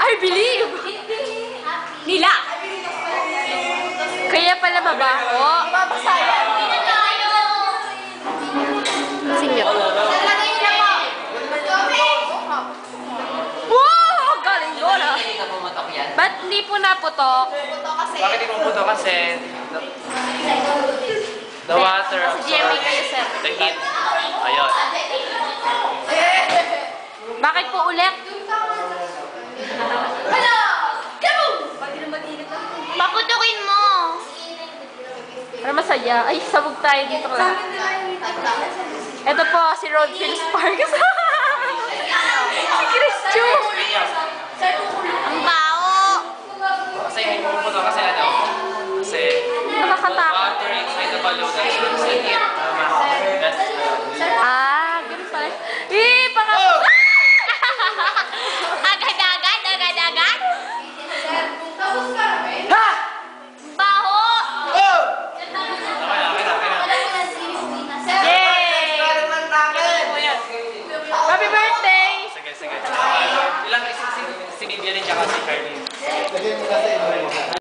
I believe! Nila! Kaya pala mabaho. Babasayan. Sinyo. Talagay niyo na po. Wow! Galing bola. Hindi ka pumutok yan. Ba't hindi po naputok? Puto kasi. Bakit di puputo kasi the water Sa GMA kayo, sir. the heat. Ayun. Bakit po ulit? Hello! Kaboom! Paputukin mo! Para masaya. Ay, sabog tayo dito lang. Ito po, si Rodfield Sparks. Si Chris Chu. Ang bao! Kasi hindi puputo kasi ano? Kasi Nakakatakot. water inside the balloon is heat.